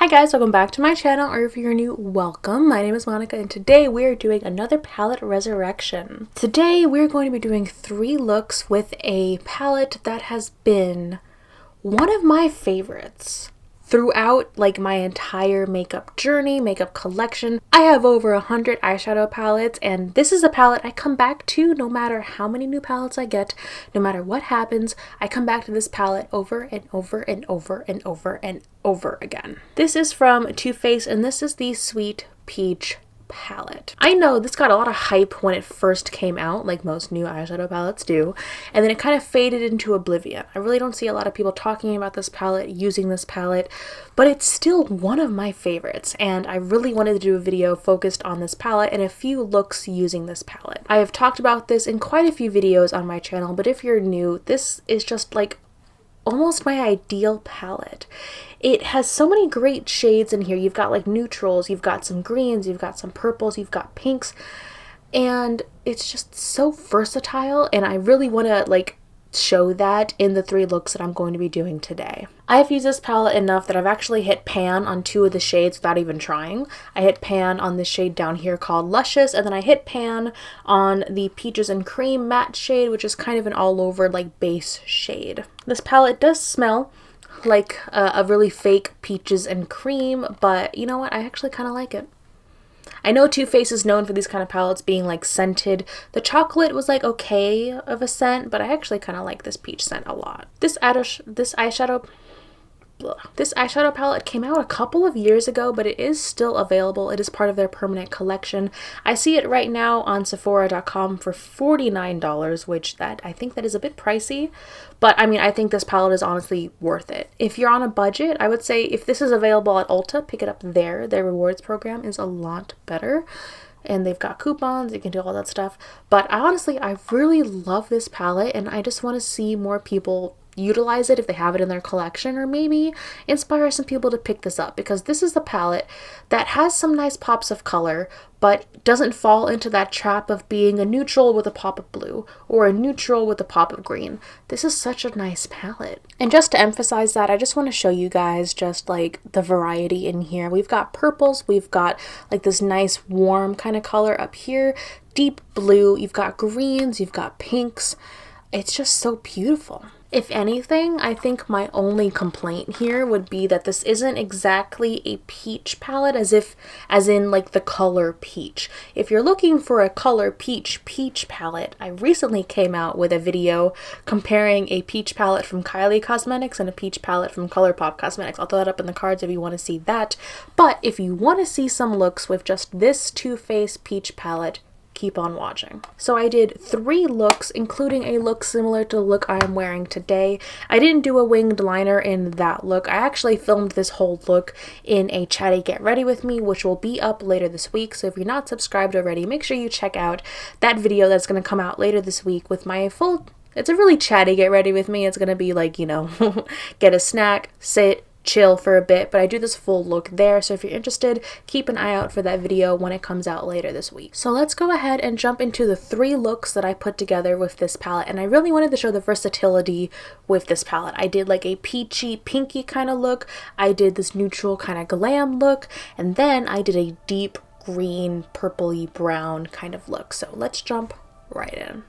Hi guys, welcome back to my channel, or if you're new, welcome. My name is Monica and today we're doing another palette resurrection. Today we're going to be doing 3 looks with a palette that has been one of my favorites throughout like my entire makeup journey, makeup collection. I have over 100 eyeshadow palettes, and this is a palette I come back to no matter how many new palettes I get, no matter what happens. I come back to this palette over and over and over and over and over again. This is from Too Faced, and this is the Sweet Peach palette. I know this got a lot of hype when it first came out, like most new eyeshadow palettes do, and then it kind of faded into oblivion. I really don't see a lot of people talking about this palette, using this palette, but it's still one of my favorites, and I really wanted to do a video focused on this palette and a few looks using this palette. I have talked about this in quite a few videos on my channel, but if you're new, this is just like almost my ideal palette. It has so many great shades in here. You've got like neutrals, you've got some greens, you've got some purples, you've got pinks, and it's just so versatile, and I really want to like show that in the 3 looks that I'm going to be doing today. I've used this palette enough that I've actually hit pan on 2 of the shades without even trying. I hit pan on this shade down here called Luscious, and then I hit pan on the Peaches and Cream matte shade, which is kind of an all over like base shade. This palette does smell like a really fake peaches and cream, but you know what? I actually kind of like it. I know Too Faced is known for these kind of palettes being like scented. The chocolate was like okay of a scent, but I actually kind of like this peach scent a lot. This eyeshadow palette came out a couple of years ago, but it is still available. It is part of their permanent collection. I see it right now on Sephora.com for $49, which I think that is a bit pricey, but I mean, I think this palette is honestly worth it. If you're on a budget, I would say if this is available at Ulta, pick it up there. Their rewards program is a lot better, and they've got coupons, you can do all that stuff. But I really love this palette, and I just want to see more people utilize it if they have it in their collection, or maybe inspire some people to pick this up, because this is the palette that has some nice pops of color but doesn't fall into that trap of being a neutral with a pop of blue or a neutral with a pop of green. This is such a nice palette. And just to emphasize that, I just want to show you guys just like the variety in here. We've got purples, we've got like this nice warm kind of color up here, deep blue, you've got greens, you've got pinks. It's just so beautiful. If anything, I think my only complaint here would be that this isn't exactly a peach palette as in like the color peach. If you're looking for a color peach palette, I recently came out with a video comparing a peach palette from Kylie Cosmetics and a peach palette from ColourPop Cosmetics. I'll throw that up in the cards if you want to see that. But if you want to see some looks with just this Too Faced peach palette, keep on watching. So I did 3 looks, including a look similar to the look I am wearing today. I didn't do a winged liner in that look. I actually filmed this whole look in a chatty get ready with me, which will be up later this week. So if you're not subscribed already, make sure you check out that video that's going to come out later this week with my full, it's a really chatty get ready with me. It's going to be like, you know, get a snack, sit, chill for a bit, but I do this full look there, so if you're interested, keep an eye out for that video when it comes out later this week. So let's go ahead and jump into the 3 looks that I put together with this palette, and I really wanted to show the versatility with this palette. I did like a peachy, pinky kind of look, I did this neutral kind of glam look, and then I did a deep green, purpley brown kind of look. So let's jump right in.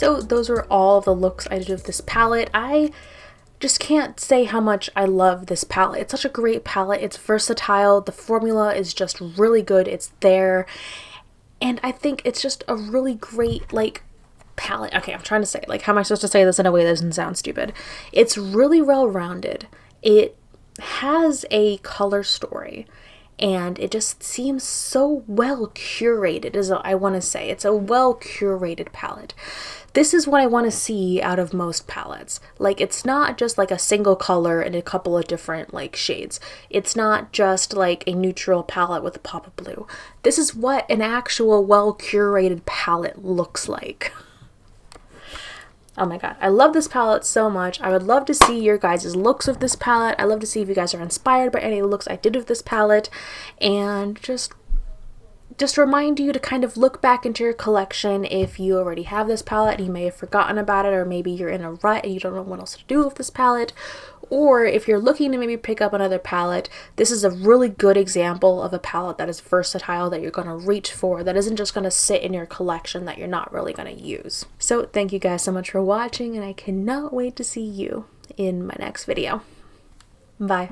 So those are all of the looks I did with this palette. I just can't say how much I love this palette. It's such a great palette. It's versatile. The formula is just really good. It's there. And I think it's just a really great, like, palette. Okay, I'm trying to say, like, how am I supposed to say this in a way that doesn't sound stupid? It's really well-rounded. It has a color story. And it just seems so well curated, is what I want to say. It's a well curated palette. This is what I want to see out of most palettes. Like, it's not just like a single color and a couple of different like shades. It's not just like a neutral palette with a pop of blue. This is what an actual well curated palette looks like. Oh my god, I love this palette so much. I would love to see your guys' looks with this palette. I love to see if you guys are inspired by any looks I did with this palette, and just remind you to kind of look back into your collection. If you already have this palette, you may have forgotten about it, or maybe you're in a rut and you don't know what else to do with this palette, or if you're looking to maybe pick up another palette, this is a really good example of a palette that is versatile, that you're going to reach for, that isn't just going to sit in your collection that you're not really going to use. So thank you guys so much for watching, and I cannot wait to see you in my next video. Bye.